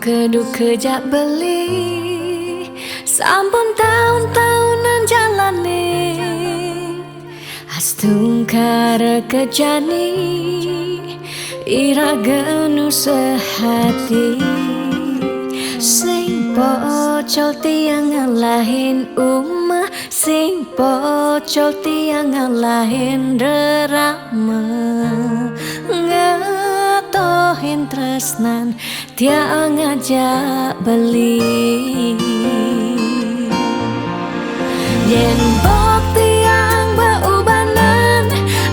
Keduk kejak beli sampun tahun-tahunan jalani astungkara kejani ira genu sehati sing pocol tiang ngalahin umah sing pocol tiang ngalahin rerama ngatohin tresnan tiang ngajak beli yen bok tiang beubanan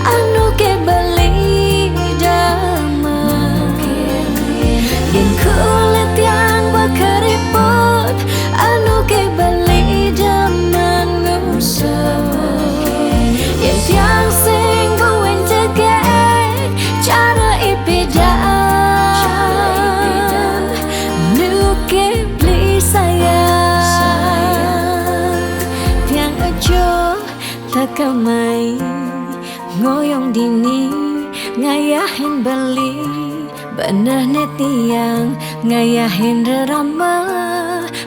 anu ke beli dama yen kulit yang berkeriput anu ke beli dama ngusap yen tiang sing buin cegek cara ipidan nu ke beli sayang tiang aja takamai ngoyong dini ngayahin beli bener tiang ngayahin rerama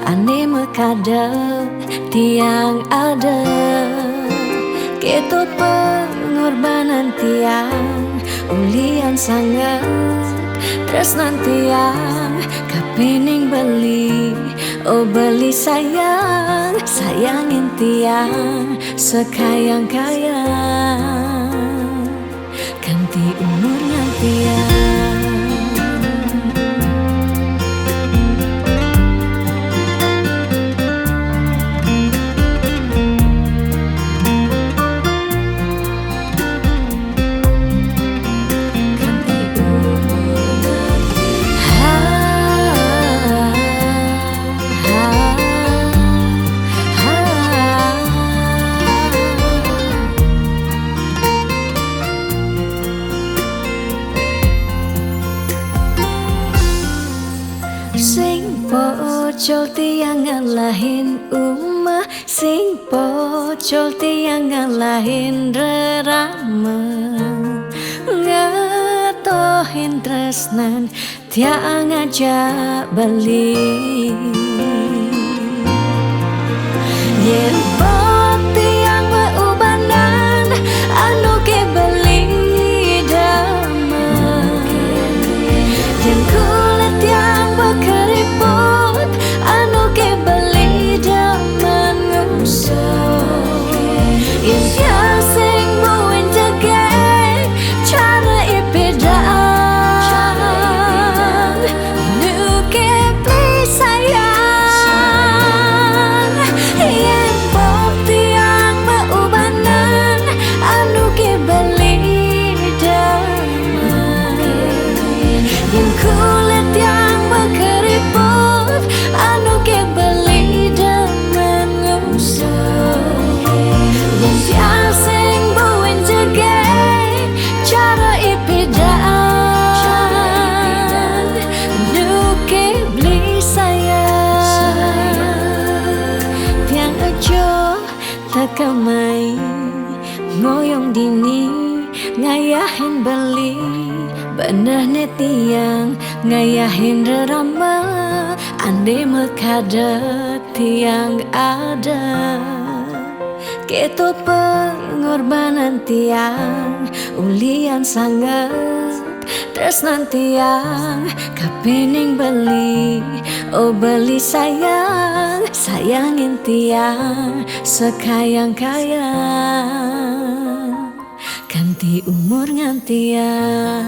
ane mekadep tiang ada ketut pengorbanan tiang ulian sangat tresnan tiang kapening beli oh beli sayang sayangin tiang sekayang-kayang ganti umurnya tiang sing pocol tiang ngalahin umah sing pocol tiang ngalahin rerama ngatohin tresnan tiang ngajak beli yen bok tiang beubanan anu ke beli dama yen kulit yang berkeriput anu ke beli daman ngusap yen tiang sing buin cegek cara ipidan nu ke beli sayang yen bok tiang beubanan anu ke beli daman yen kulit yang berkeriput anu ke beli daman ngusap yen tiang sing buin cegek cara ipidan nu ke beli sayang tiang aja takamai ngoyong dini ngayahin beli bener tiang ngayahin rerama ande mekadep tiang ada ketut pengorbanan tiang ulian sangat tresnan tiang kapening beli oh beli sayang sayangin tiang sekayang-kayang ganti umur ngantiang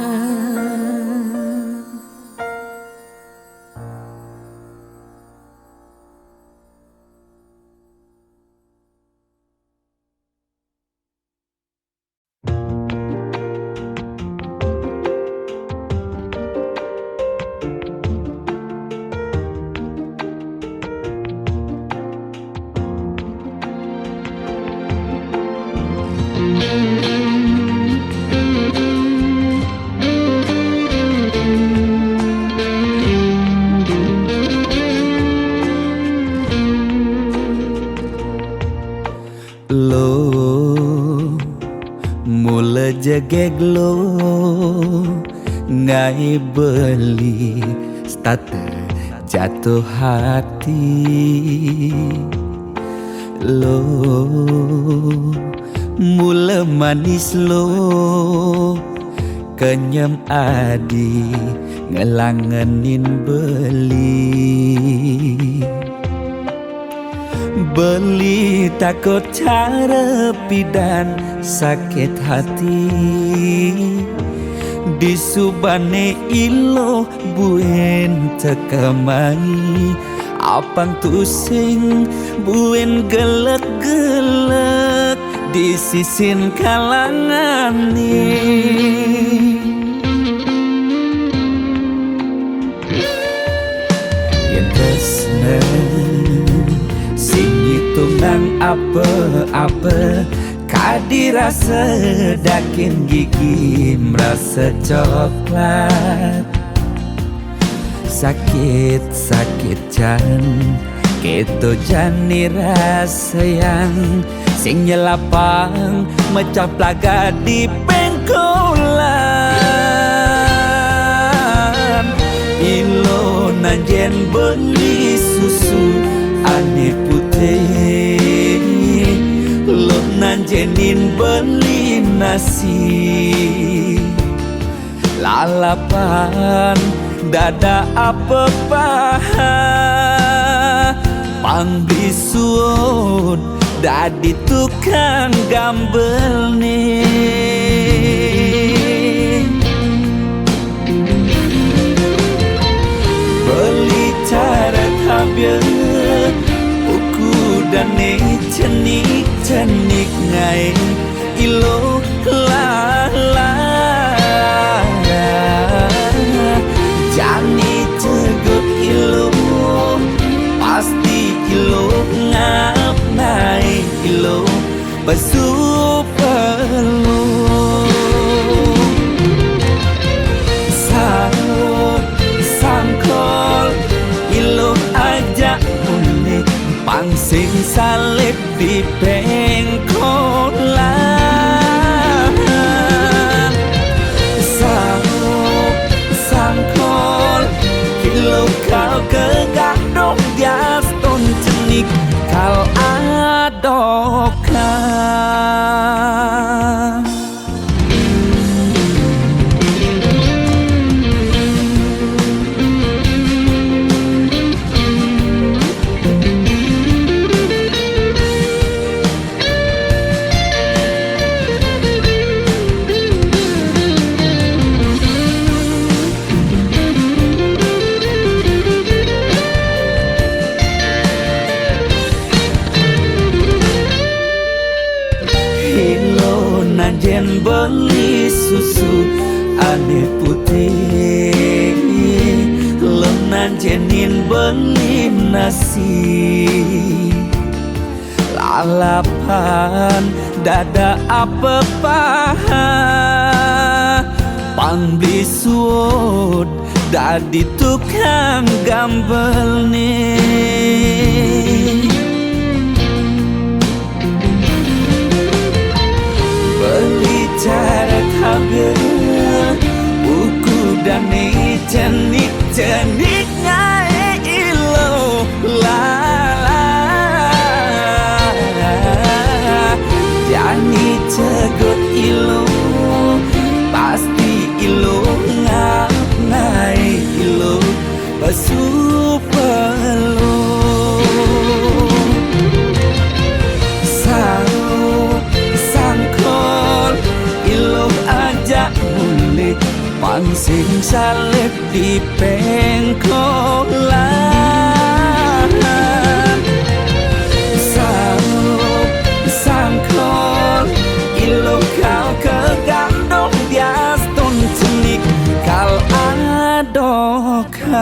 jegeg lo ngai beli starter jatuh hati. Lo mula manis lo kenyam adi ngelangenin beli takut cara pidan sakit hati disubane ilo buen tekamai apang tusing buen gelek-gelek di sisin kalangan yen tresna sing hitungan apa-apa kadirasa dakin gigi merasa coklat sakit jan keto jani rasa yang sing nyelapang mecah plaga di pengkolan ilo nanjen beli susu ane putih lo nanjenin beli nasi lalapan dada apa paha pangbisuun dadi tukang gambel nih beli cara tabiat uku dan cenik ngai ilo lala jani tegut ilo pasti ilo ngap naik ilo basupelu sangkol ilo ajak unik pangsing salib di pengkolan sangkol ilo kau kegadok jas ton cenik kal adokan nanjen beli susu ane putih lo nanjenin beli nasi lalapan dada apa paha pangbisuun dadi tukang gambel nih beli cara tabiat uku dan cenik ngai ilo lala jani cegot ilo pasti ilo ngap ngai ilo basupelu pangsing salib di pengkolan sangkol ilo kau kegandong dias ton cenik kal adokan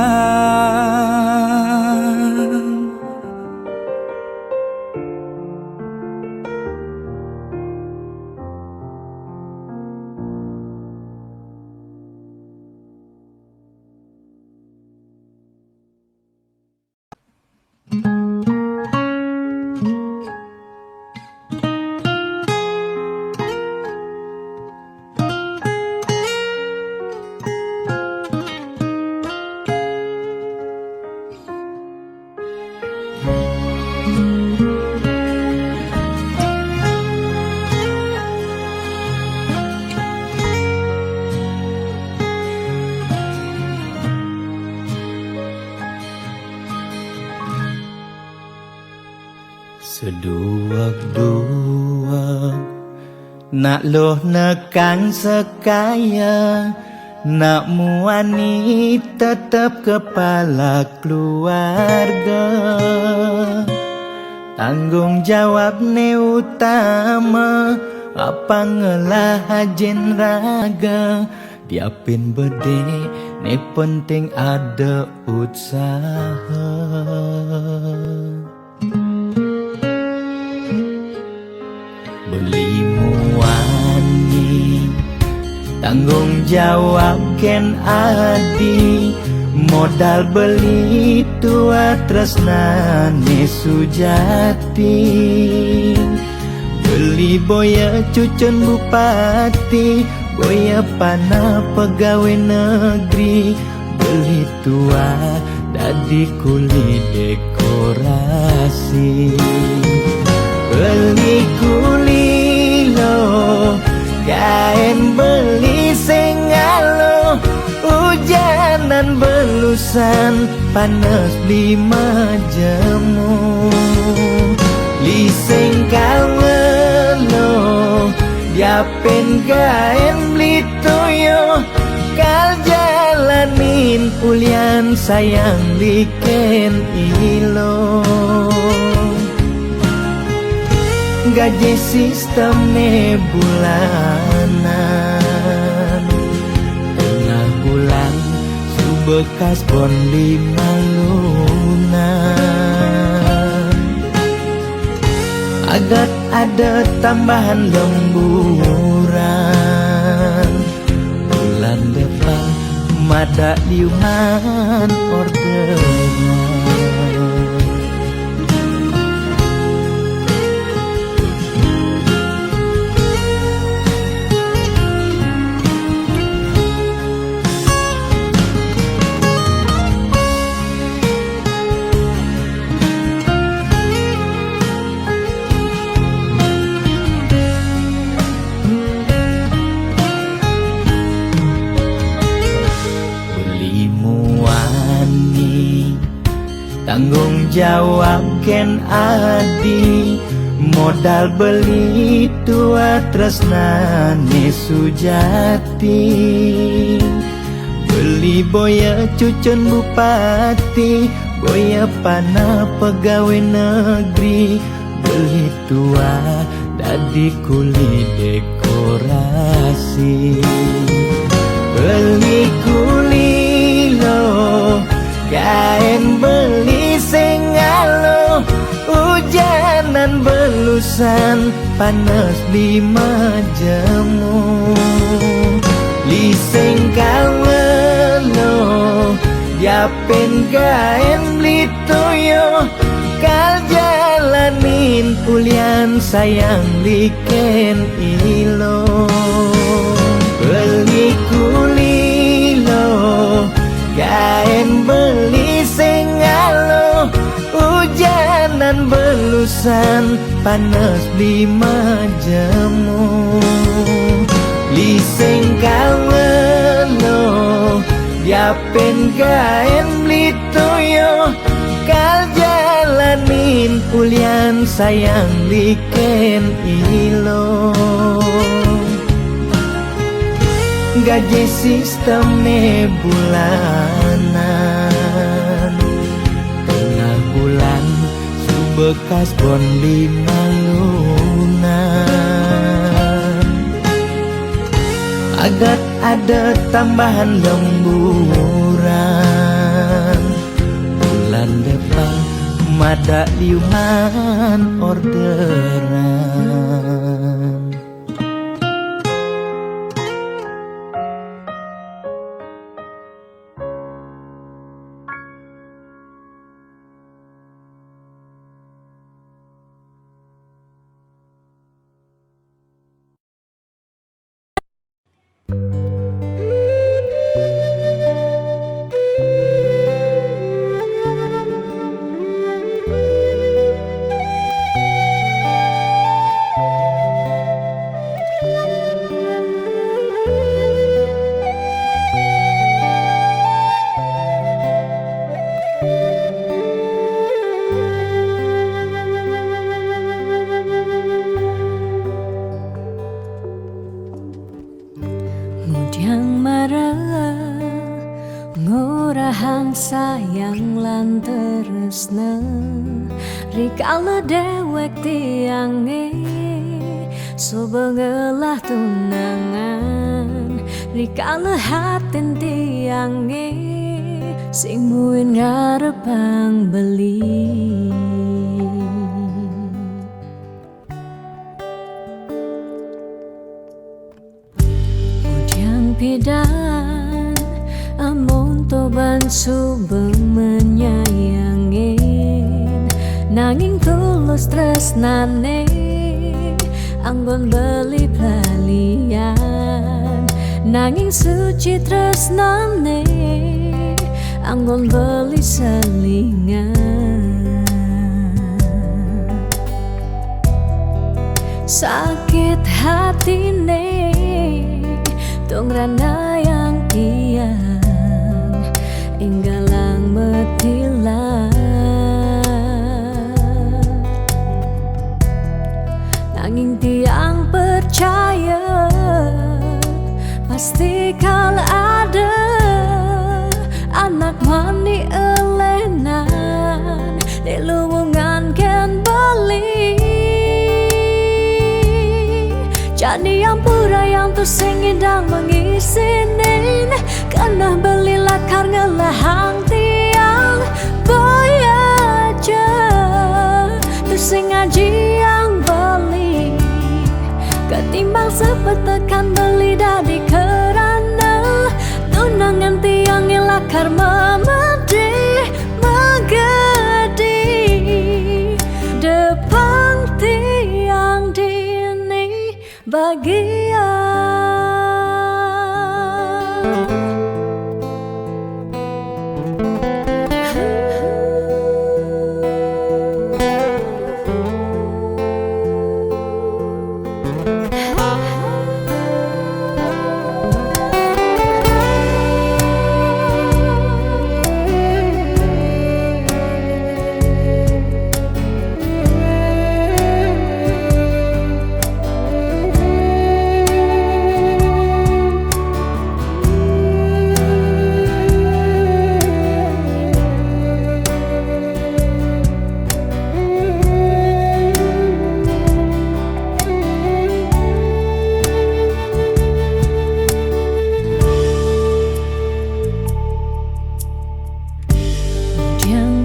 Seduak-duak nak loh nekang sekaya, nak muani tetap kepala keluarga. Tanggung jawab ne utama, apa ngelah hajen raga. Diapin bede ne penting ada usaha. Beli muani tanggung jawab ken adi, modal beli tua tresnane sujati. Beli boya cucun bupati, boya pana pegawai negeri. Beli tua dadi kuli dekorasi. Beli kuli lo, kain beli sengalo. Hujanan belusan, panas lima jemu. Liseng kalmelo, diapen kain beli toyo. Kal jalanin ulian sayang liken ilo. Gaji sistem ne bulanan, tengah bulan su bekas bon 5 lunan. Agar ada tambahan lemburan, bulan depan mada liuman orderan. Tanggung jawab ken adi, modal beli tua tresnane sujati. Beli boya cucun bupati, boya pana pegawai negeri. Beli tua dadi kuli dekorasi. Beli kuli lo, kain beli sengalo. Hujanan belusan, panas 5 jemu. Liseng kalmelo, diapen kain beli toyo. Kal jalanin ulian sayang liken ilo. Beli kuli lo, kain beli sengalo. Hujanan belusan, panas 5 jemu. Liseng kalmelo, diapen kain beli toyo. Kal jalanin ulian sayang liken ilo. Gaji sistem ne bulanan, tengah bulan su bekas bon 5 lunan. Agar ada tambahan lemburan, bulan depan mada liuman orderan. Yang marah ngorahang sayang lan tresna rikala dewek tiange sobengelah tunangan rikala hatin tiange sing muin ngarepang beli. Udyang pidan amun toban subeng menyayangin nanging tulus tresnane anggon beli pelalian nanging suci tresnane anggon beli selingan. Sakit hatine tongrana yang tiang inggalang metilan nanging tiang percaya pasti kal ada anak mani elenan di luwungan ken beli. Jadi yang pura yang tu sing indang mengisinin karena beli lakar ngelahang tiang boy aja tu sing ngaji yang beli ketimbang sepetekan beli dadi kerana tunangan tiang lakar memedi megedi depan tiang dini bagian.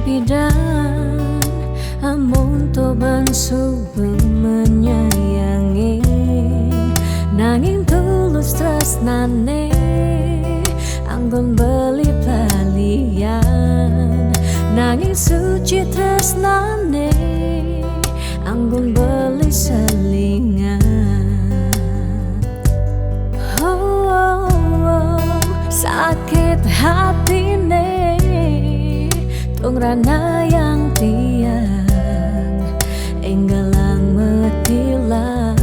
Pidan amun toban subeng menyayangi nanging tulus tresnane anggon beli pelalian nanging suci tresnane anggon beli selingan. Sakit hatine tongrana yang tiang enggalang metilan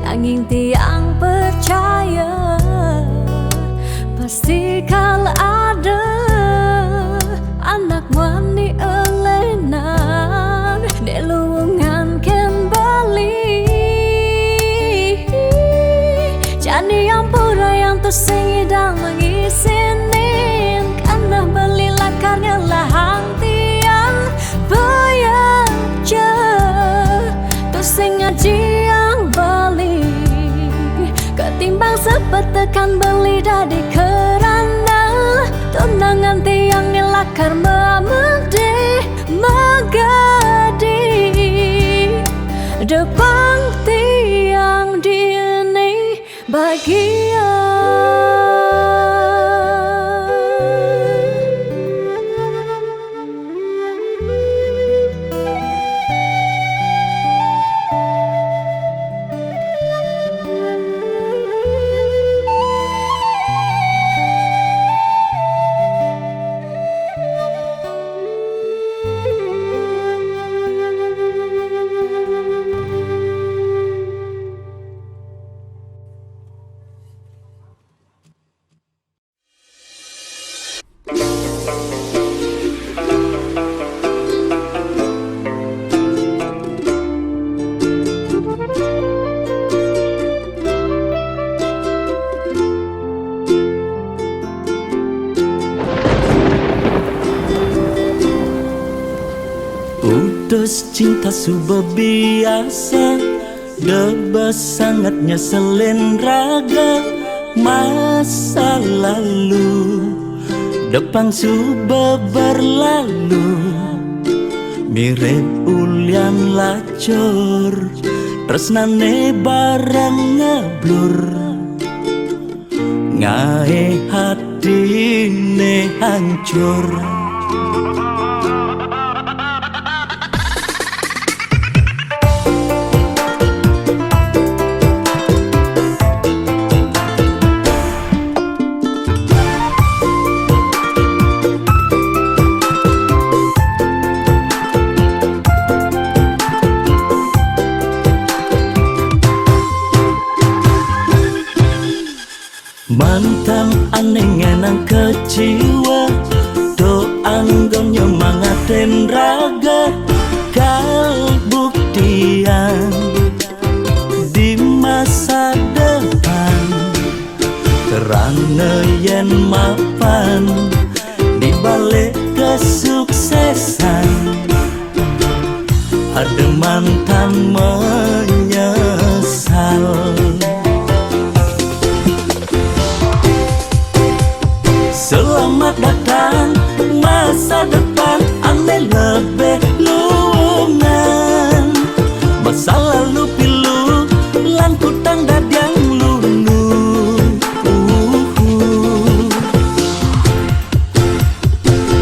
nanging tiang percaya pasti kal ada anak wani elenan di luwungan ken bali. Jadi yang pura yang tu sing idang mengisinin karena beli lakarnya lahang tiang bayaja tu sing ngaji yang beli ketimbang sepetekan beli dadi kerana tunangan tiang lakar memedi megadi depan tiang dini bagian. tulus cinta sudah biasa, debas sangatnya selen raga. Masa lalu depan sudah berlalu, mirip ulian lacur, tresnane barang ngeblur, ngae hatine hancur. Mantan aneh ngenang kecewa, do anggon nyemangatin raga. Kal buktian di masa depan, karena yen mapan di balik kesuksesan. Ada mantan menyesal. Selamat datang masa depan, ane lebih luangan. Masa lalu pilu, lan kutang dadang lunu.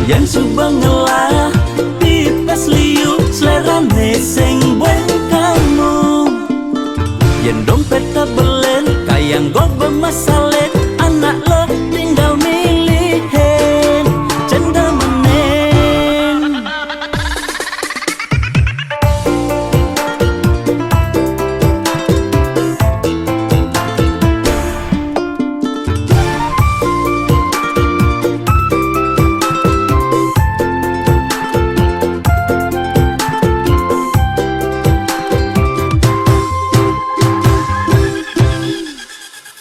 Yang subang ngelah, pipes liu, selerane sing buen kamu. Yang dompet tabelen, kayang go bermasalah, anak lo tinggal milihin cendem menen.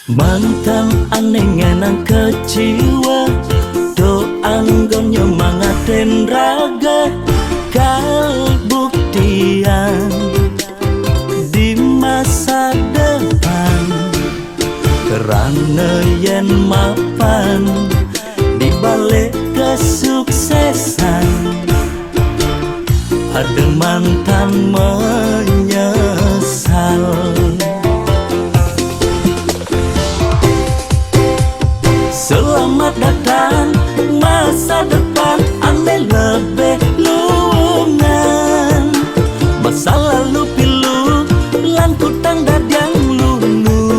Mantan aneh ngenang kecewa, do anggon nyemangatin raga. Kal buktian di masa depan, karena yen mapan di balik kesuksesan. Ada mantan menyesal. Selamat datang masa depan, ane lebih luangan. Masa lalu pilu, lan kutang dadang lunu.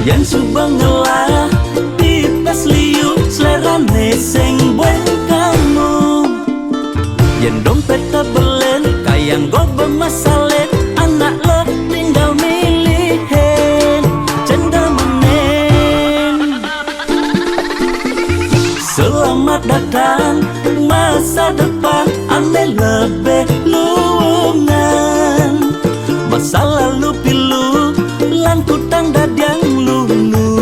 Yang subang ngelah, pipes liu, selerane sing buen kamu. Yang dompet tabelen, kayang go bermasalah, anak lo tinggal milihin cendem menen. Selamat datang masa depan, ane lebih luangan. Masa lalu pilu, lan kutang dadang lunu.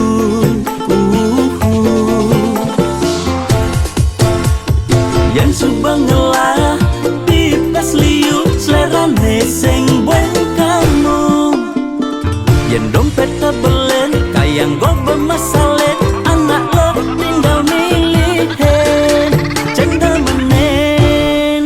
Yang subang ngelah, pipes liu, selerane sing buen kamu. Yang dompet tabelen, kayang go bermasalah, anak lo tinggal milihin cendem menen.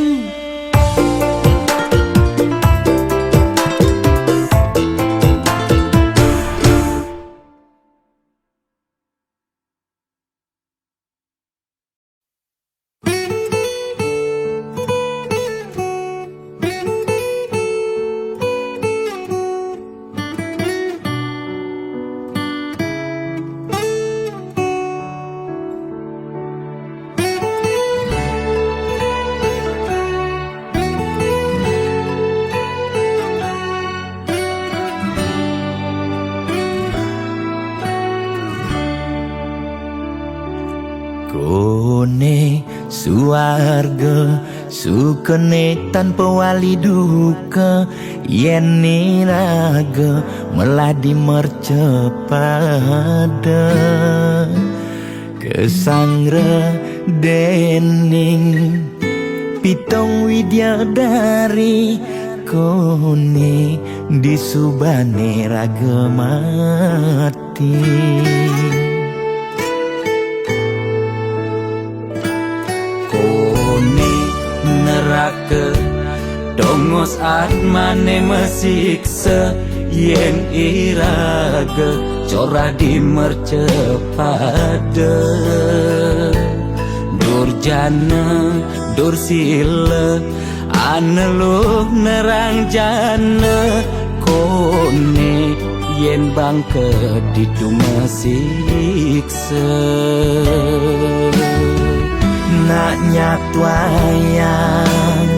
Kone suarga sukene tanpa wali duka, yen niraga meladi mercepada. Kesangra dening Pitong Widyadari kone disubane ragemati kone neraka dongos atmane mesiksa yen iraga corah dimercepada durjana dursila aneluh nerang jana kone yen bangke ditu mesiksa nak nyatwayang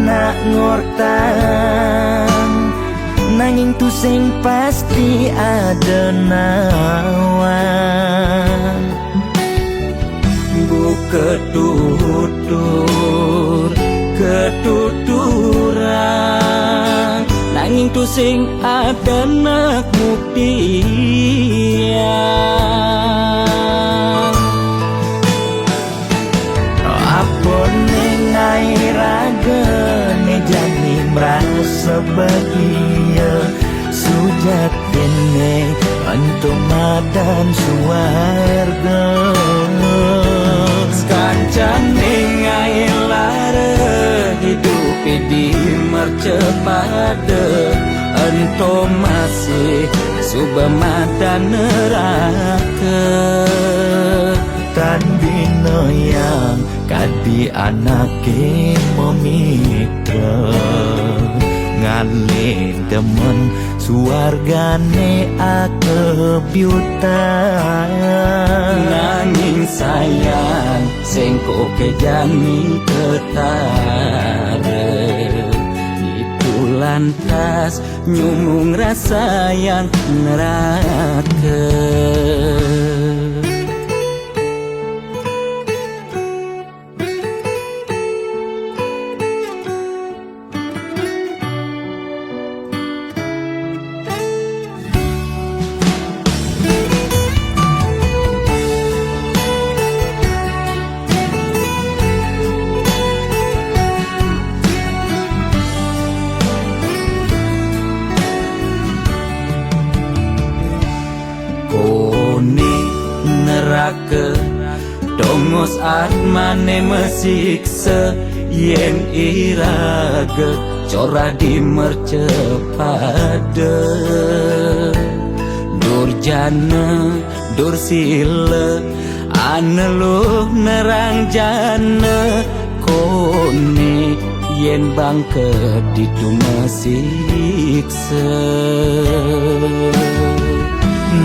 nak ngortang nanging tu sing pasti ada nawan bu ketuturan nanging tu sing ada nak buktian apa nengai raga jani merasa bahagia sujatine untuk madan suarga kancane ngai lara hidup di mercepada ento masih subamadan neraka tan bino yang kadi anake memitra ngale demen suargane akebyutan nanging sayang sengko kejani ketara itu lantas nyumung rasa yang neraka kone neraka dongos atmane mesiksa yen iraga corah dimercepada durjana dursila aneluh nerang jana kone yen bangke ditu mesiksa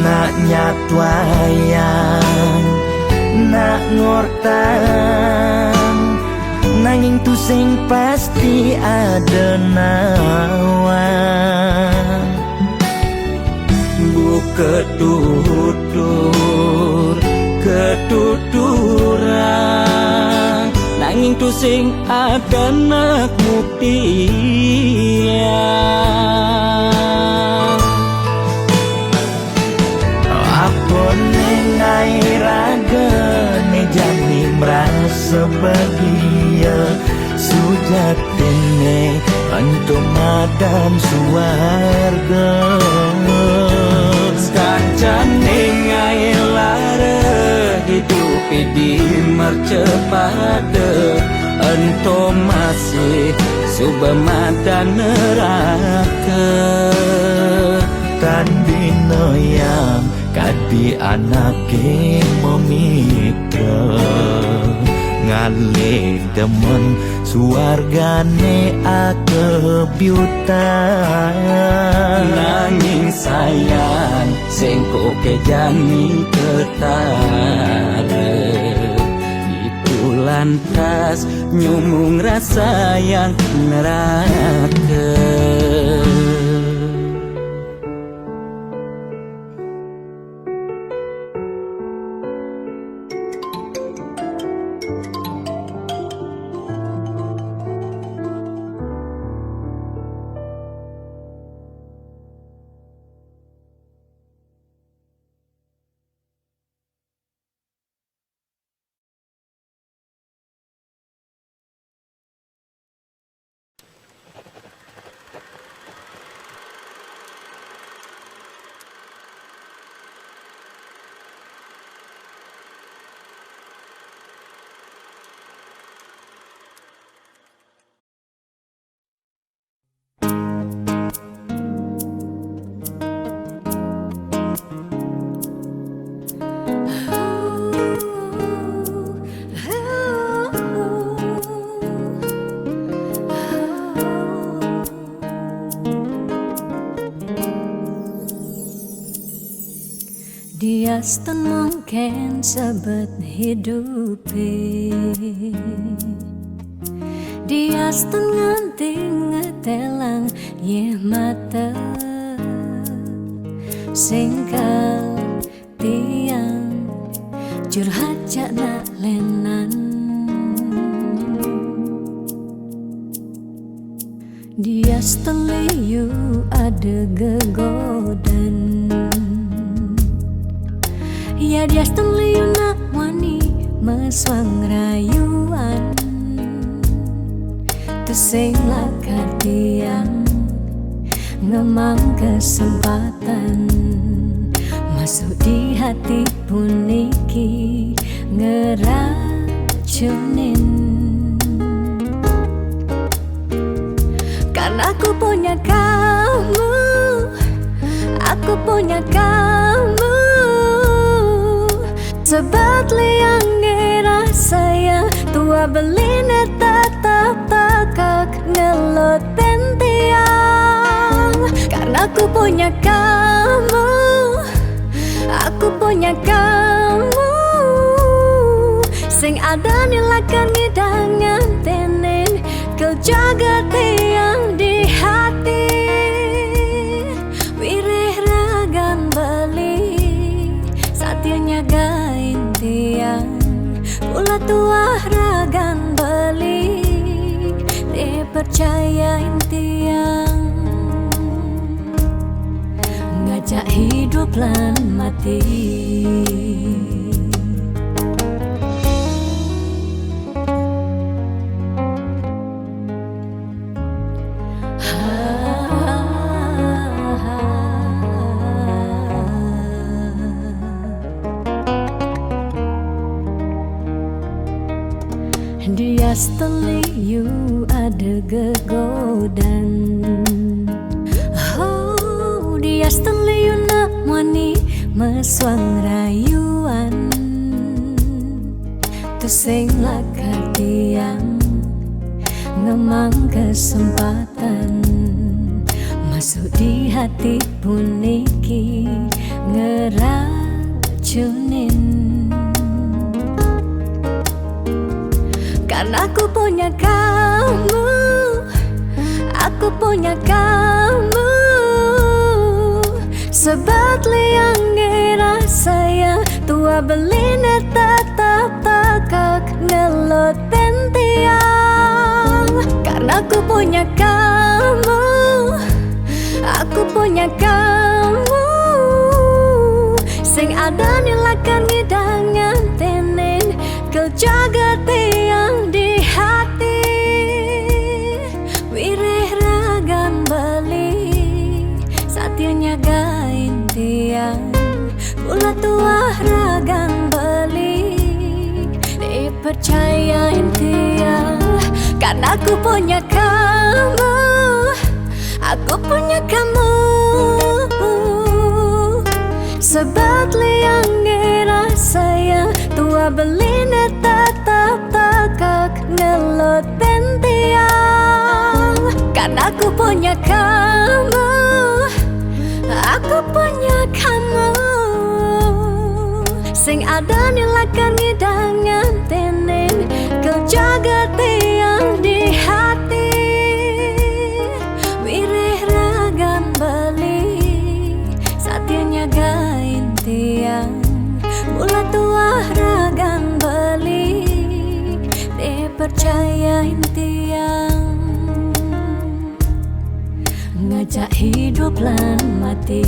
nak nyatwayang nak ngortang nanging tu sing pasti ada nawan bu ketuturan nanging tu sing ada nak buktian apa nengai raga jani merasa bahagia sujatine untuk madan suarga kancane ngai lara hidup di mercepada ento masih subamadan neraka tan bino yang kadi anake memitra ngale demen suargane akebyutan nanging sayang sengko kejani ketara itu lantas nyumung rasa yang neraka Diastan mungkin sebet hidupi, diastan nganti ngetelang ye mata singkal tiang curhat nak lenan. Diastan liu ada gegodan, ya diastan liu nak wani meswang rayuan. Sing lakar tiang ngemang kesempatan masuk di hati puniki ngeracunin. Karena aku punya kamu, aku punya kamu, sebab liang ngerasa ya tua beline tetap takak ngeloten tiang. Karena aku punya kamu, aku punya kamu, sing ada nilakan ngidangan tenen kau jaga tiang di hati. Wireh ragan beli satianya gain tiang, pula tua ragan beli dipercayain tiang. Ngajak hidup lan mati. Diastan liu ada gegodan, oh diastan liu nak wani meswang rayuan. Sing lakar tiang ngemang kesempatan masuk di hati puniki ngeracunin. Karena aku punya kamu, aku punya kamu, sebab liang ngerasa ya tua beline tetap takak ngeloten tiang. Karena aku punya kamu, aku punya kamu, sing ada nilakan ngidangan tenen kau jaga tiang di hati. Wireh ragan beli satianya gain tiang, pula tua ragan beli dipercayain tiang. Karena aku punya kamu, aku punya kamu, sebab liang ngerasa ya tua beline tetap takak ngeloten tiang. Karena aku punya kamu, aku punya kamu, sing ada nilakan ngidangan tenen kau jaga tiang di hati. Wireh ragan beli satianya gain tiang, pula tua ragan beli dipercayain tiang. Ngajak hidup lan mati.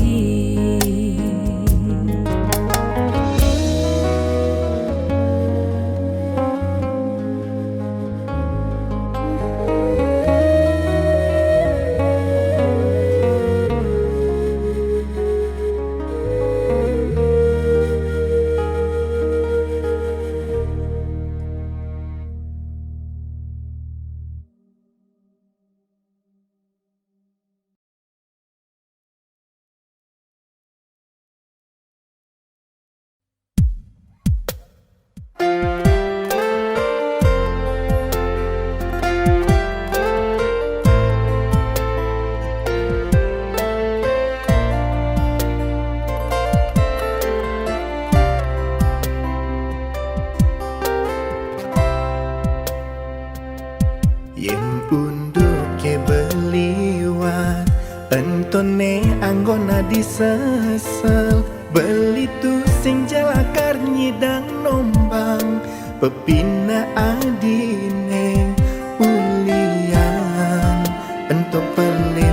Unduh ke beliwat entone anggona disesel beli tu sing jalakar nyidang nombang pepina adine ulian ento beli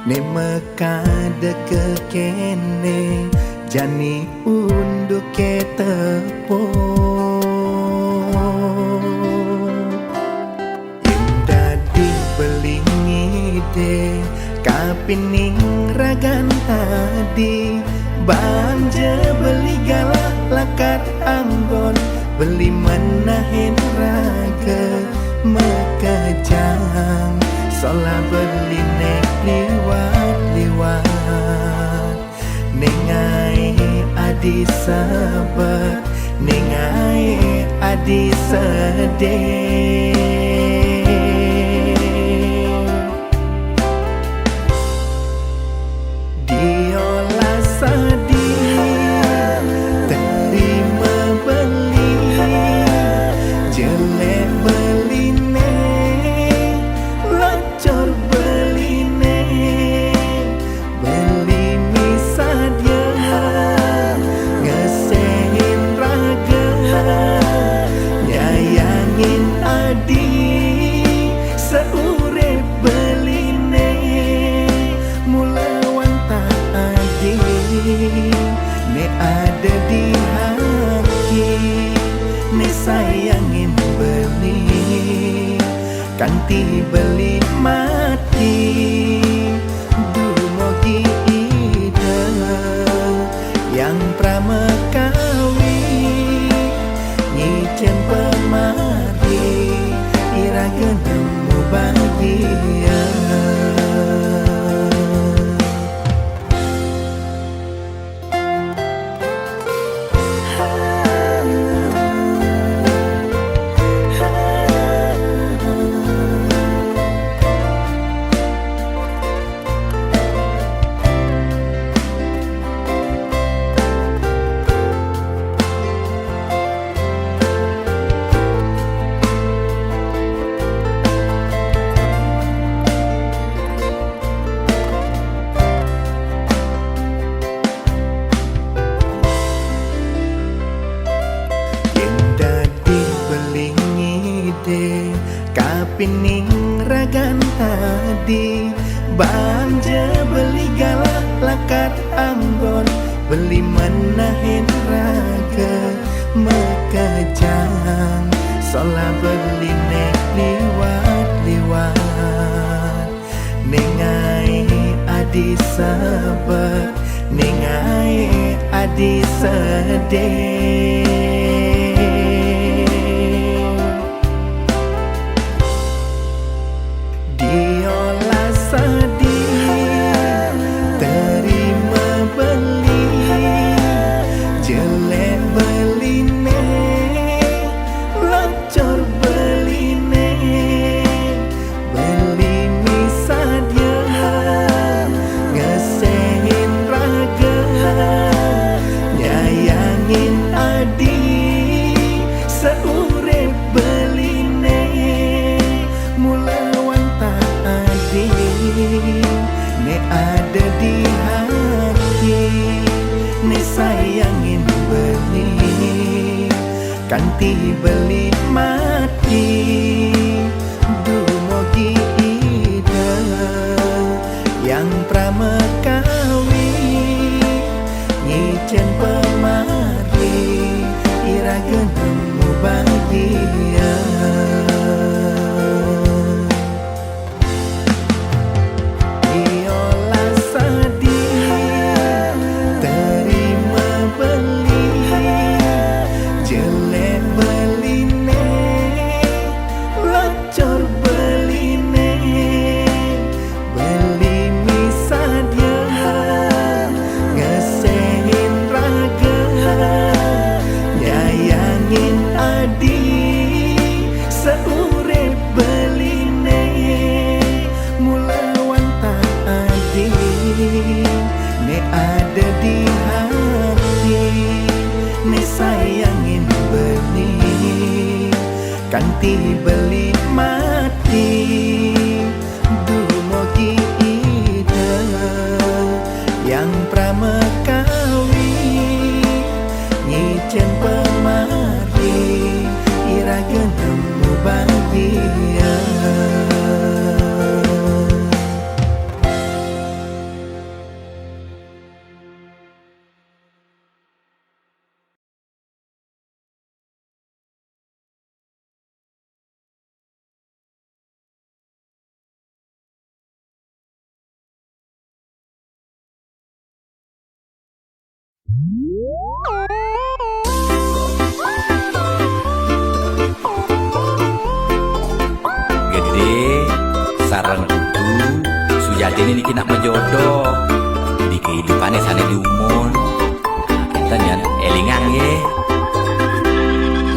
ne mekade kekene jani unduh ke tepo kapining ragan tadi banja beli galak lakar anggon beli menahin raga mekejang sola beli nek liwat nengai adi sabat nengai adi sedih ne ada di hati ne sayangin beli kanti beli mati dumogi ida yang pramekawi nyicen pemari iraga nemu bahagia kapining ragan tadi banja beli galak lakar anggon beli menahin raga mekejang sola beli nek liwat nengai adi sabar nengai adi sedih ne ada di hati ne sayangin beli kanti beli mati dumogi ida yang pramekawi nyicen pemari iraga nemu bahagia jelek beli kanti beli mati dumugi ida yang pramekawi nyicen pemari irageun nemu bahagia. Gede sarang kudu sujatine niki nak jodoh di kehidupannya sana di umur kita nyan elingan ye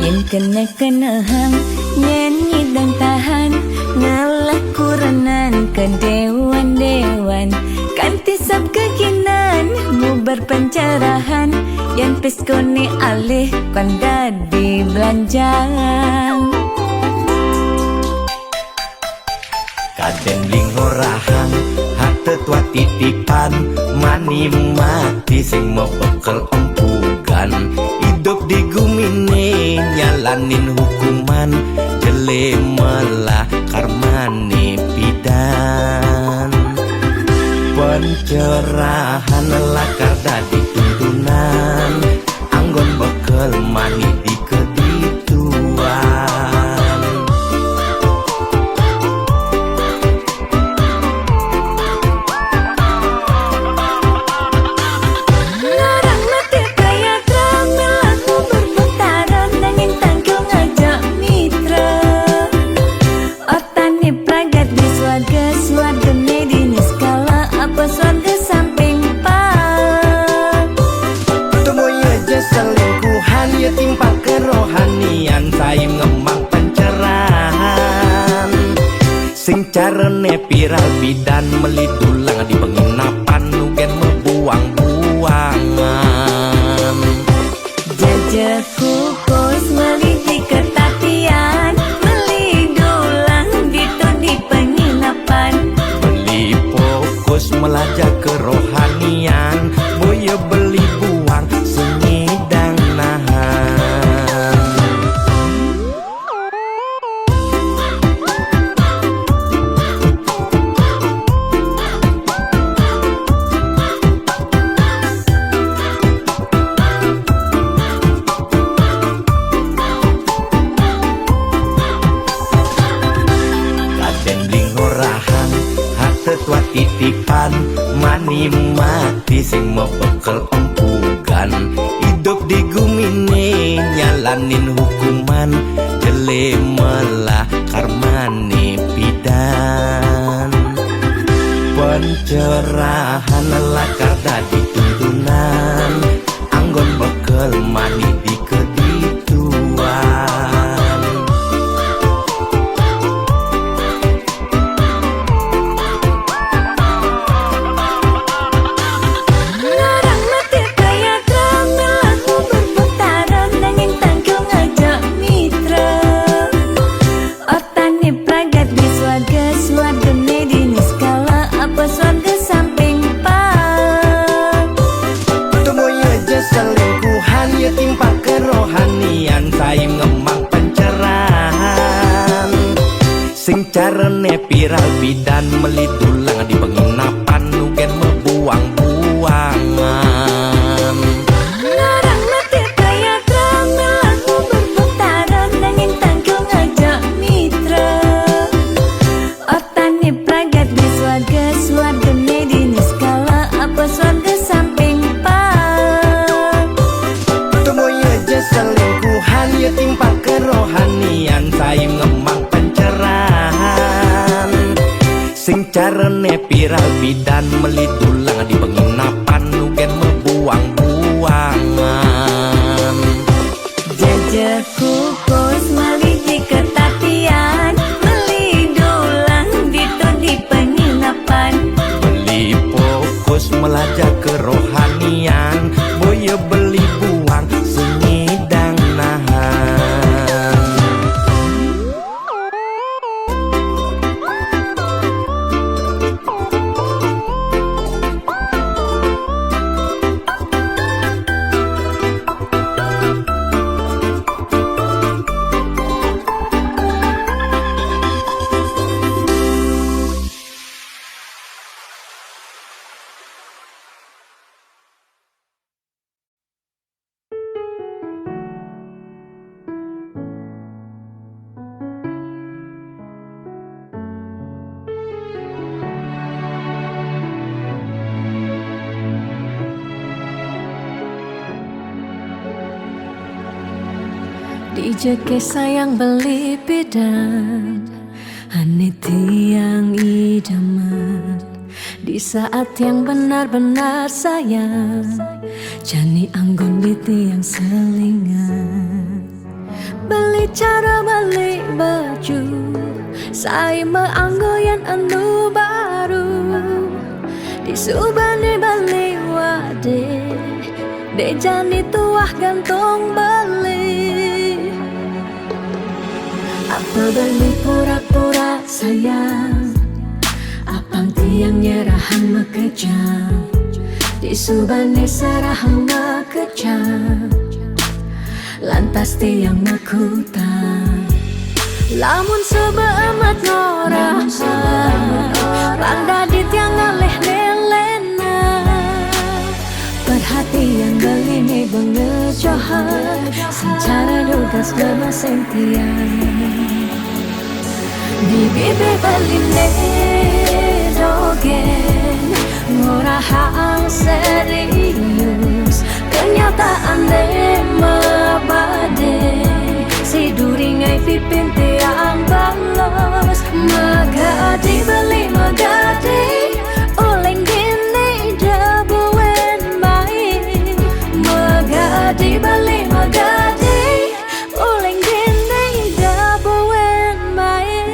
Yen kena-kenahang nyanyi dan tahan ngalah kuranan ke dewan-dewan kanti sab kekinan mu berpencerahan yang peskone alih kanda di belanjang Kadang bling horahang hate tua titipan mani mati sing mau bekel empugan hidup di gumine nyalanin hukuman jele melah karmane pidan pencerahan lakar dadi tuntunan anggon bekel mani di kedituan Larang mati kaya tramel aku berputaran nanging tangkil ngajak mitra Otani pragat di swarga swarga medini skala apa swarga samping pak Temoy aja selingkuhan ya timpa kerohanian sayem ngemang pencerahan sing carane viral bidan melidulang di penginapan nugen membuang-buangan Jajak kukus meliti ketatian Beli dulang gitu di penginapan beli fokus melajak kerohanian boya beli buang sengidang nahan Kaden bling horahang hate tua titipan mani mati sing mau bekel empugan hidup di gumine nyalanin hukuman jele melah karmane pidan pencerahan lakar dadi tuntunan anggon bekel mani di kedituan Larang mati kaya tramel aku berputaran nanging tangkil ngajak mitra Otani pragat di swarga swarga medini skala apa swarga samping pak Temoy aja selingkuhan ya timpa kerohanian sayem ngemang pencerahan sing carane viral bidan melidulang di penginapan nugen membuang-buangan Larang mati kaya tramel aku berputaran nanging tangkil ngajak mitra Otani pragat di swarga swarga medini skala apa swarga samping pak Temoy aja selingkuhan ya timpa kerohanian sayem ngemang pencerahan sing carane viral bidan melidulang di penginapan nugen membuang-buangan Jajak kukus meliti ketatian Beli dulang gitu di penginapan beli fokus melajak kerohanian boya beli buang sengidang nahan Ijeke sayang beli bidan Ane tiang idaman di saat yang benar-benar sayang, jani anggon di tiang selingan. Beli cara beli baju, saya meanggoyan anu baru. Di subane beli wade, de jani tuah gantung beli. Apa beli pura-pura sayang, apang tiang nyerahan mekejam, di subane serahan mekejam, lantas tiang makutan. Lamun sebe amat norah, randa di tiang ngaleh nelena. Perhatian begini bengejohan, secara dugas gemaseng tiang. Di bibir beline dogen, ngorahang serius, kenyataan mabade. Si duringai pipin tiang balos, magadi beli magadi, oleng gini dabuen baik. Magadi beli magadi, oleng gini dabuen baik.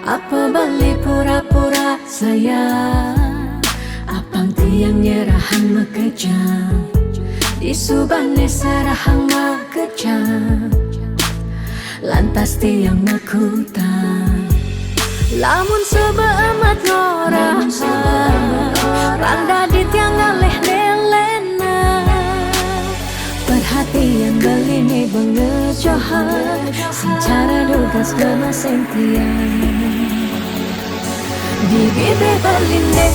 Apa beli pura-pura sayang, apang tiang nyerahan mekejam, di subane serahan mekejam, lantas tiang makutan. Lamun sebe amat norah, randa di tiang ngaleh nelena. Perhatian begini bengejohan, secara dugas gemaseng tiang. Di bibir beline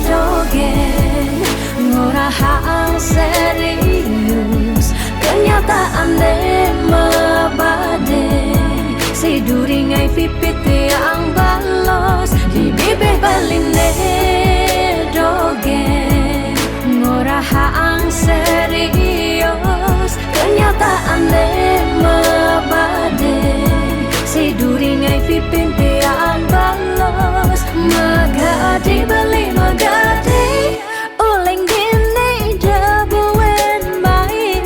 dogen, ngorahang serius, kenyataan mabade. Si duringai pipit tiang balos. Di bibir beline dogen, ngorahang serius, kenyataan mabade. Si duringai pipin tiang balos. Magadi beli magadi, oleng gini dabuen baik.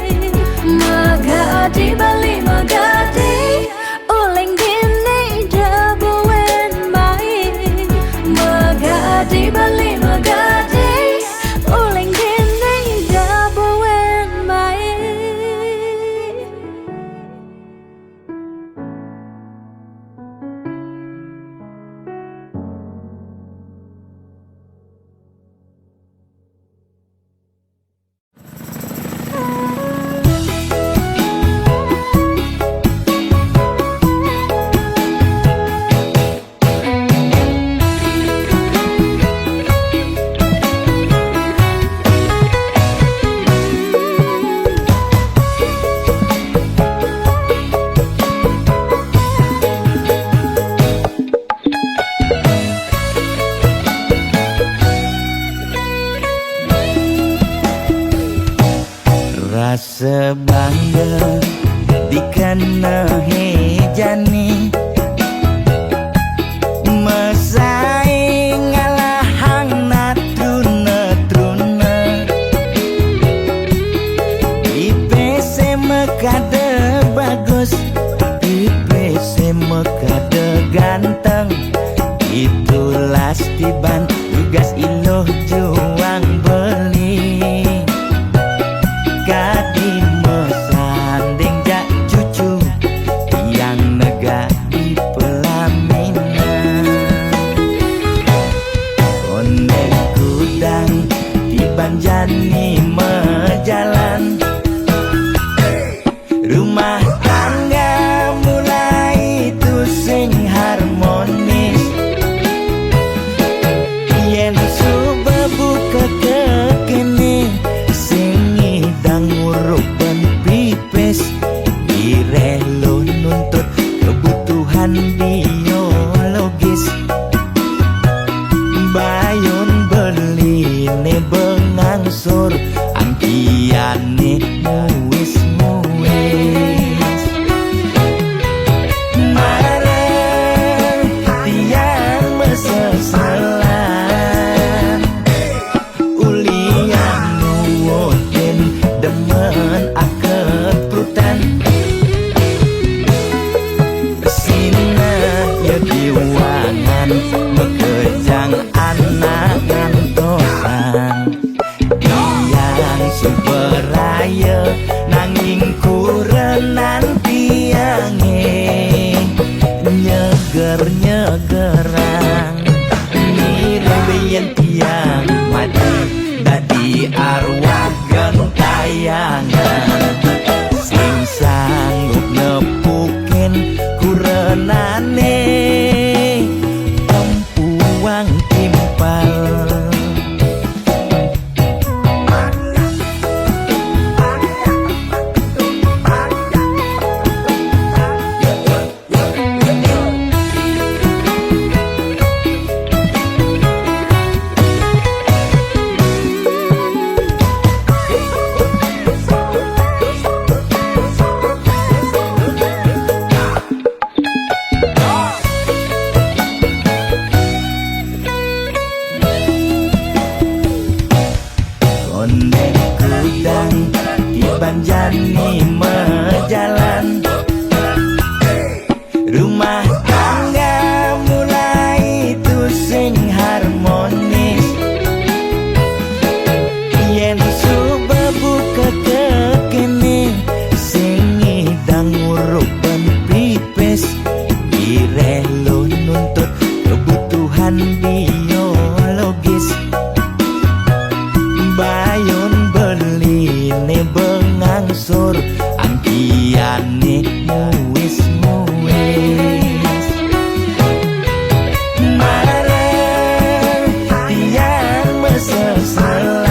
Magadi beli magadi, oleng gini dabuen baik. Magadi beli magadi, oleng gini dabuen baik. Rasa bangga dikana hejani, mesaing ngalahang natruna-truna. IPC mekade bagus, IPC mekade ganteng, itulah tiban tugas iloh juang beli. Gadi mesanding jak cucu, Rumah tangga mulai itu sing harmonis. Yen coba buka kekene sing ngidang ngurupan pipis, direlo nuntut kebutuhan biologis. Bayon beli ne bengangsur angkiane muis-muis. Marang tiang meseselan, ulian nuwutin demen aket prutan. Sina ya diwangan mekejang anak ngantosan. Yang superaya nanging kurenan tiange nyeger-nyegerang. Nirembeyen tiang mati dadi arwah gentayangan. Sing sanggup nepukin kurenane tempuang timpal. Ondek kudang dibanjani mejalan. Rumah tangga mulai itu sing harmonis. Yen coba buka kekene sing ngidang ngurupan pipis, direlo nuntut kebutuhan biologis. Bayon beli ne bengangsur angkiane muis-muis. Marang tiang meseselan,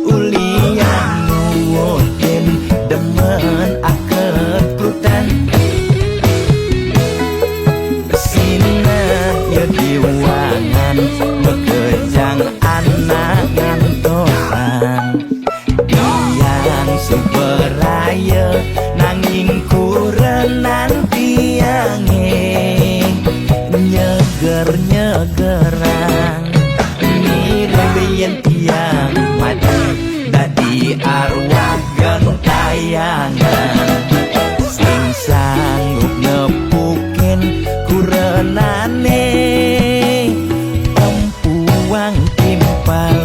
ulian nuwutin demen aket prutan. Sina ya diwangan mekejang anak ngantosan. Yang superaya nanging kurenan tiange nyeger-nyegerang. Nirembeyen tiang mati dadi arwah gentayangan. Sing sanggup nepukin kurenane tempuang timpal.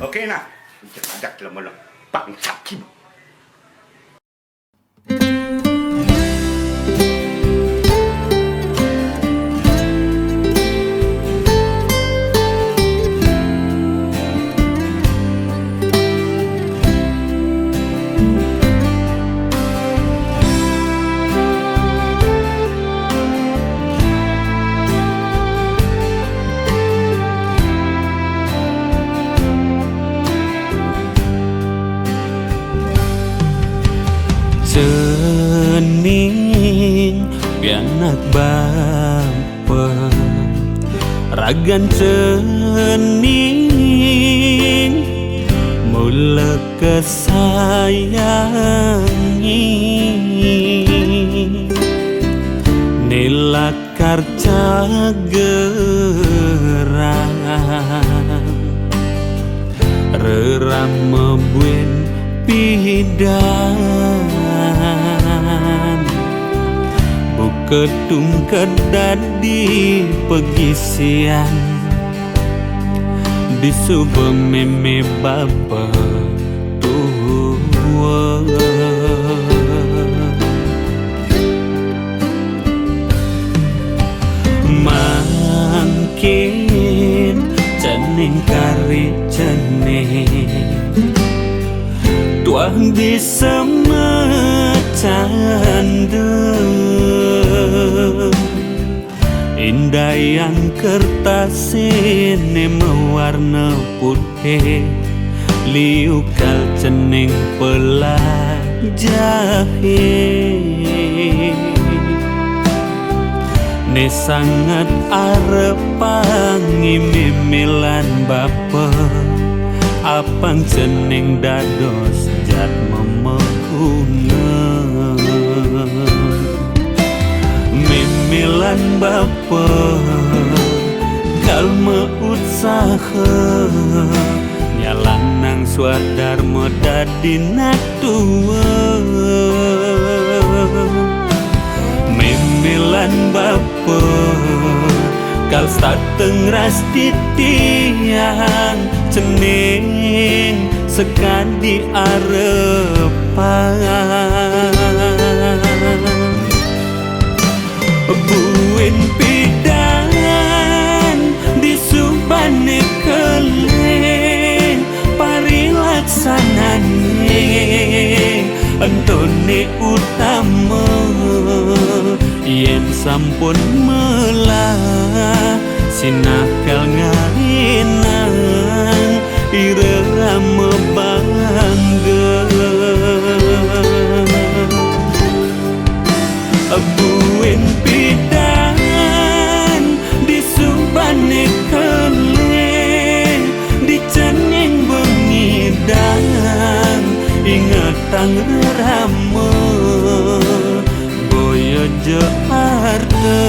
Oke nah, ajak lama-lama bangsat kim. Cening pianak bapa ragan cening mula kesayangi nilakar cagerang reram membuen pidan Buketung kedadi pegisian Di subememe bapa tua Mangkin cening kari cening Tuang di semecanda Indah yang kertas ini mewarna putih Liukal cening pelajahit Ne sangat arepangi mimilan bapa Apang cening dados jat memeguna Mimilan bapa kalma usaha Nyalang nang swadar modadi natua Mimilan bapa kal stateng ras titian cening sekadi arepan Buin pidan di subane keleng parilaksanane Antone utama yen sampun melah sinakal ngainang irama bangga Buin pidan di subane keleng di cening bengidang ingetang rama boyo Jakarta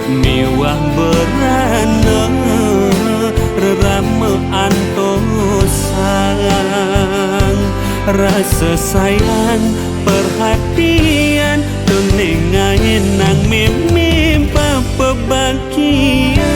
miwah berana rerama antosang rasa sayang perhatian tuningain nang mimpa pebahagia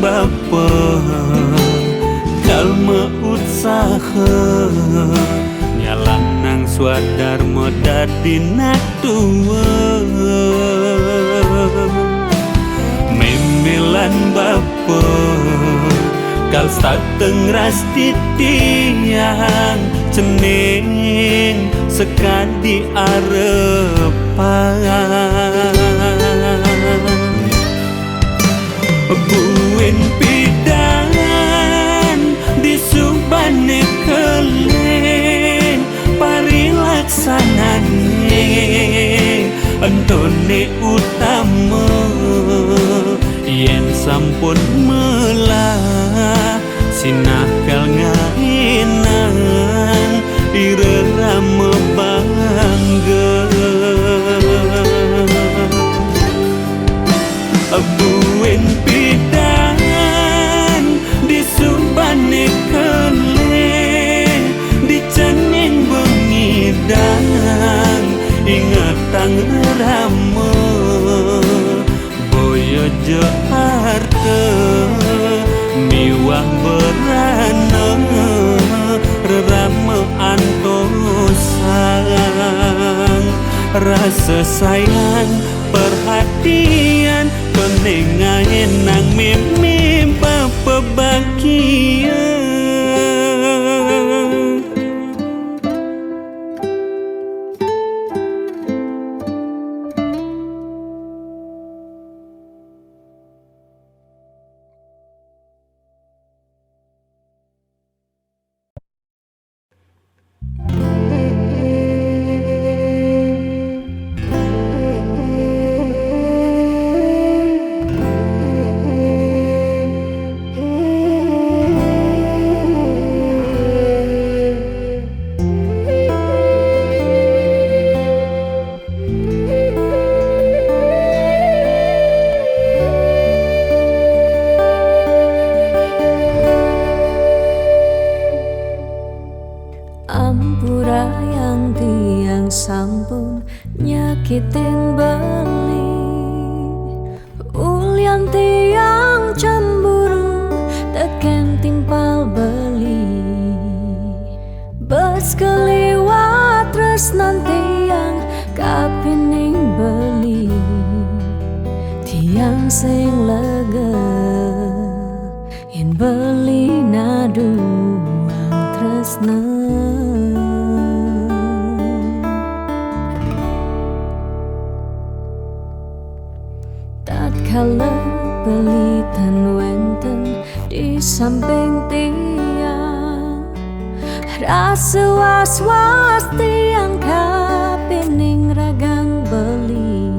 bapa kalma usaha nyalang nang swadar modadi natua Mimilan bapa kal stateng ras titian cening sekadi arepan Buin pidan di subane keleng parilaksanane Antone utama yen sampun melah sinakal ngainang irama bangga Buin pidan di subane keleng di cening bengidang ingetang rama boyo Jakarta miwah berana rerama antosang rasa sayang perhatian peningain nang mimpa pebahagia yang sampun nyakitin beli. Ulian tiang cemburu teken timpal beli. Bes keliwat terus nanti yang kapining beli. Tiang sing lega yen beli naduang tresna. Tatkala beli tan wenten di samping tiang, rasa was-was tiang kapining ragang beli.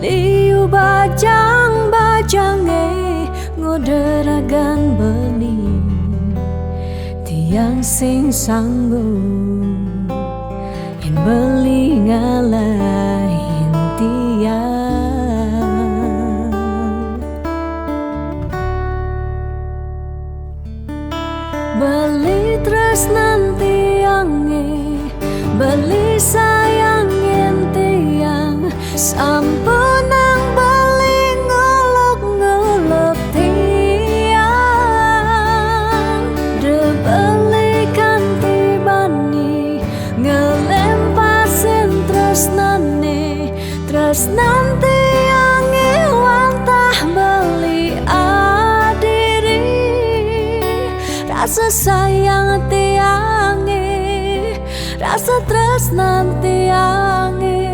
Liu bajang-bajange ngoderagan beli. Tiang sing sanggup yen beli ngalahin tiang. Beli tresnan tiange, beli sayangin tiang. Sampun nang beli ngolok-ngolok tiang. De beli kanti bani ngelempasin tresnane. Tresnan tiange wantah beli adiri. Rasa sayang tiange, rasa tresnan tiange.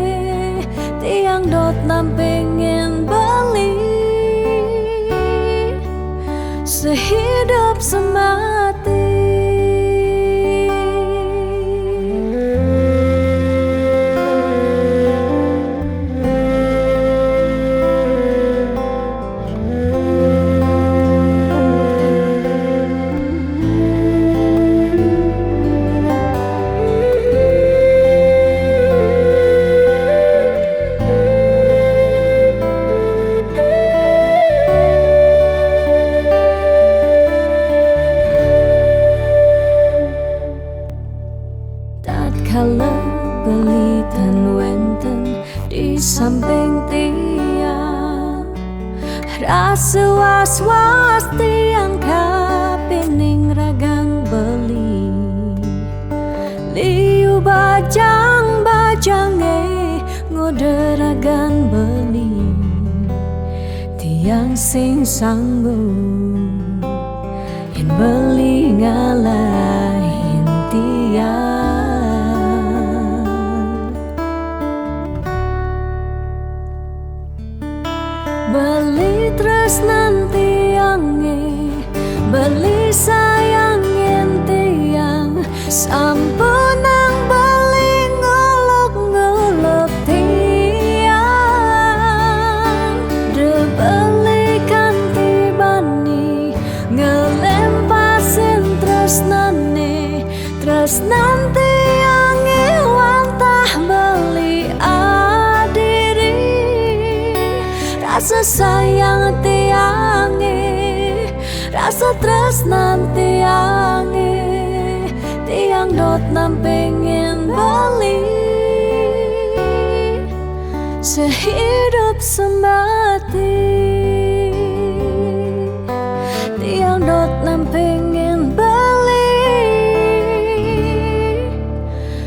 Tiang dot nam pengen beli sehidup semati. Tatkala beli tan wenten di samping tiang, rasa was-was tiang kapining ragang beli. Liu bajang-bajange ngoderagan beli. Tiang sing sanggup yen beli ngalahin tiang. Beli tresnan tiange, beli sayangin tiang. Sampun nang beli ngolok-ngolok tiang. De beli kanti bani ngelempasin tresnane. Tresnan tiange wantah beli adiri. Rasa sayang tiange, rasa tresnan tiange. Tiang dot nam pengen beli sehidup semati. Tiang dot nam pengen beli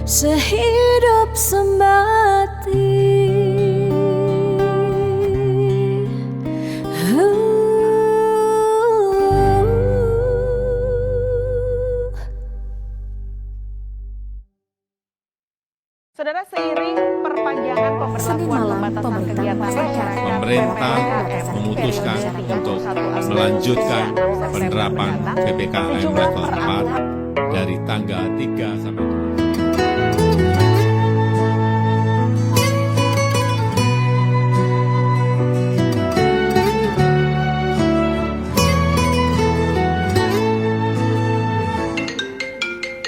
sehidup semati. Saudara, seiring perpanjangan pemberlakuan pembatasan kegiatan masyarakat, pemerintah memutuskan untuk melanjutkan penerapan PPKM level 4 dari tanggal 3 sampai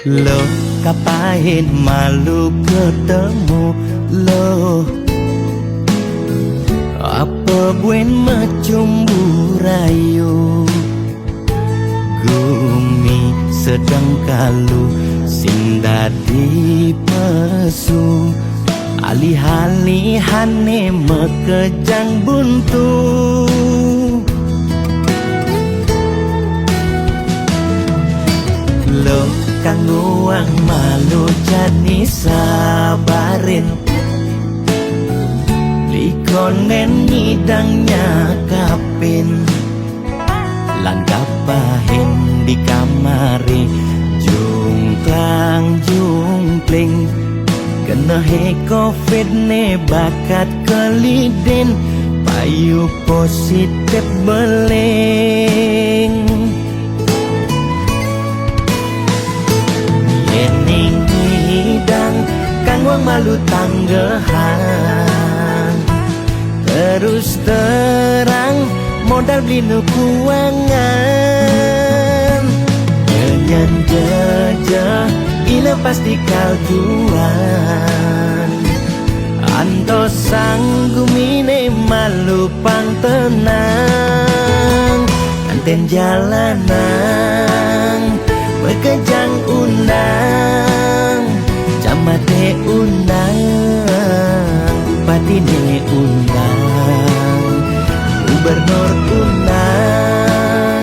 7. Lo kapain malu ketemu lo, apa buen macumbu rayu. Gumi sedang kalu sing dadi hane mekejang buntu. Lo kangguang malu jani sabarin, likonen ngidangnya kapin, langkapahin di kamari, jungklang jungkling. Kena he covid ne bakat kelidin, payu positif beling. Yening hidang kang wang malu tanggehan, terus terang modal beli nukuangan. Nyanyan jejah ila pasti kalduan, anto sanggumine malu pang tenang. Anten jalanan bekejang undang, camate undang, bupatine undang, gubernur undang,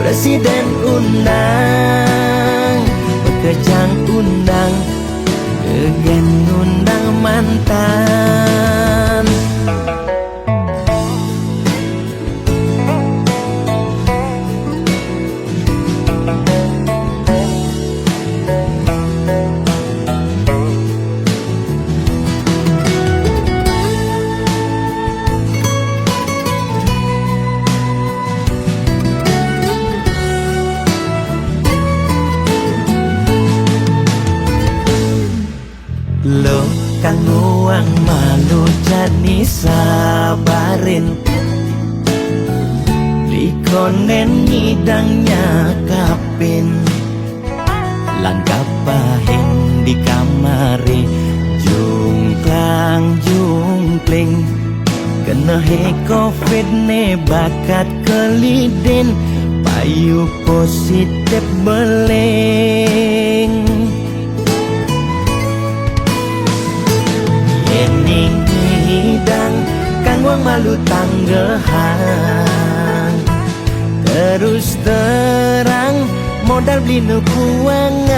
presiden undang, bekejang undang, kegen undang mantan. Lo kang nguang malu jani sabarin, likonen ngidangnya kapin, langkapahin di kamari, jungklang jungkling. Kena he covid ne bakat kelidin, payu positif beling. Yening hidang kang wang malu tanggehan, terus terang modal beli nukuangan.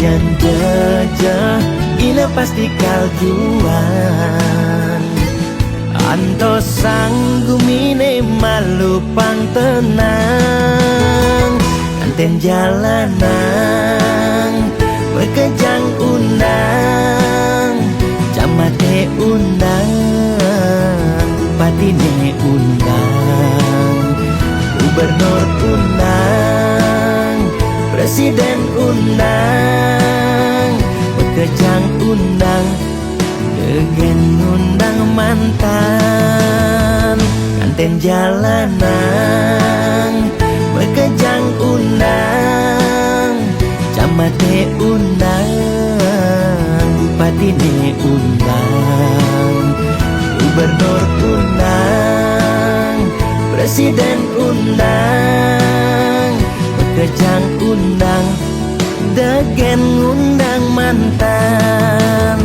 Nyanyan jejah ila pasti kalduan, anto sanggumine malu pang tenang. Anten jalanan bekejang undang, camate undang, bupatine undang, gubernur undang, presiden undang, bekejang undang, kegen undang mantan. Anten jalanan bekejang undang, camate undang, bupatine undang, gubernur undang, presiden undang, bekejang undang, degen undang mantan.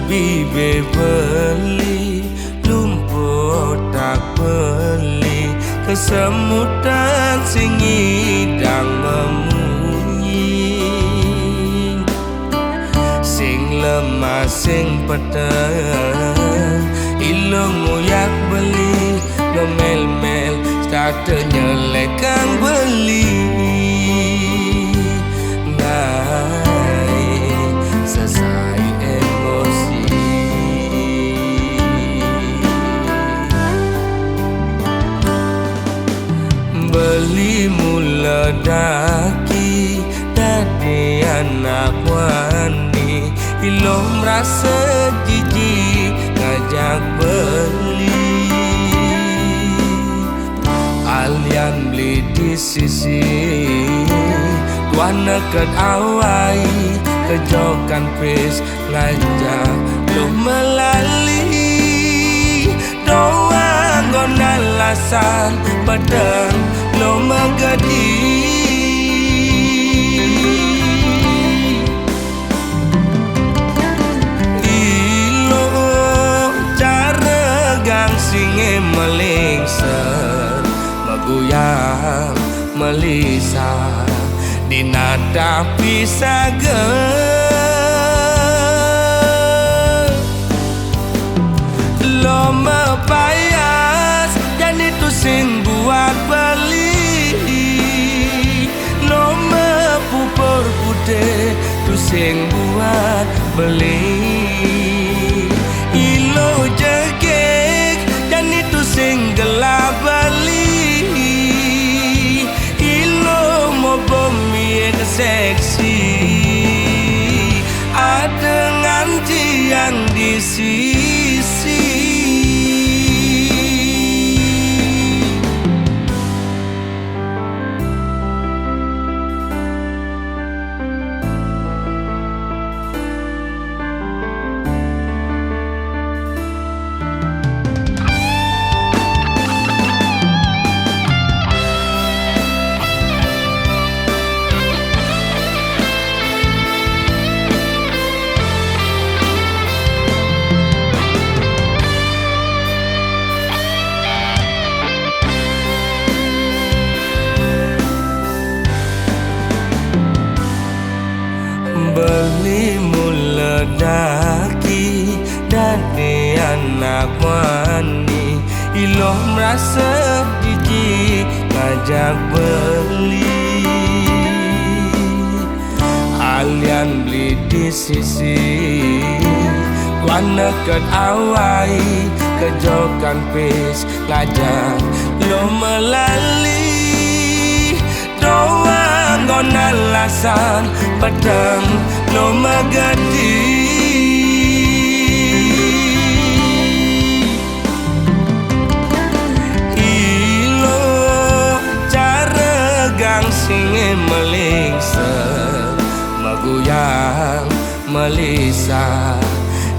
Bibe beli lumpur tak beli, kesemutan sing ngidang memunyi, sing lemah sing peteng ilmu yak beli, ngemel-mel start nyelekang beli. Nah ilo merasa jijik ngajak beli. Alian beli di sisi Tuan ket awai kejokan pes ngajak lo melali. Doa ngonan lasan pedang lo megadi. Ilo cara gang singe melingser meguyang melisa di nada pisaga. Lo mepayas dan itu sing buat beli. Lo mepupur putih tu sing buat beli. Ilo jegek dan itu sing gelap beli. Ilo mau bumi seksi ada nganti yang di sisi. Beli mula daki dari anak mani. Ilo merasa jijik ngajak beli. Alian beli di sisi Tuan ket awai kejokan pes ngajak lo melali. Doa ngonan lasan pedang lo megadi. Ilo cara gang singe melingser meguyang melisa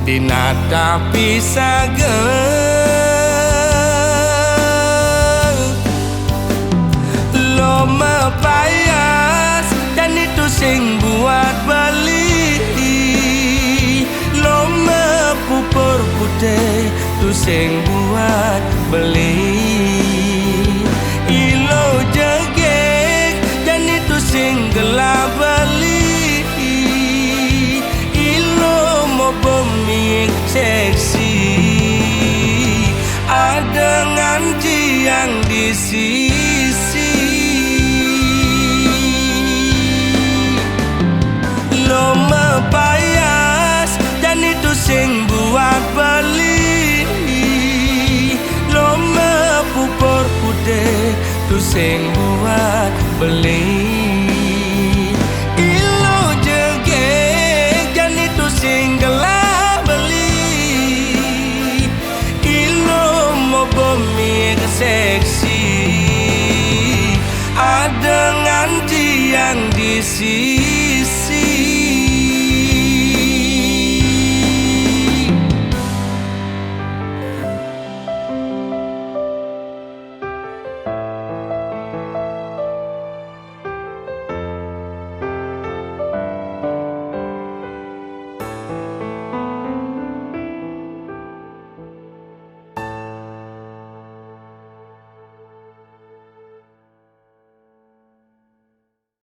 di nada pisaga. Lo mepayas dan itu sing buat beli. Lo mepupur putih tu sing buat beli. Ilo jegek dan itu sing gelap beli. Ilo mau bumi seksi ada nganti yang di sisi. Lo mepayas dan itu sing buat beli. Lo mepupur putih tu sing buat beli. Ilo jegek dan itu sing gelap beli. Ilo mau bumi seksi ada nganti yang di sini.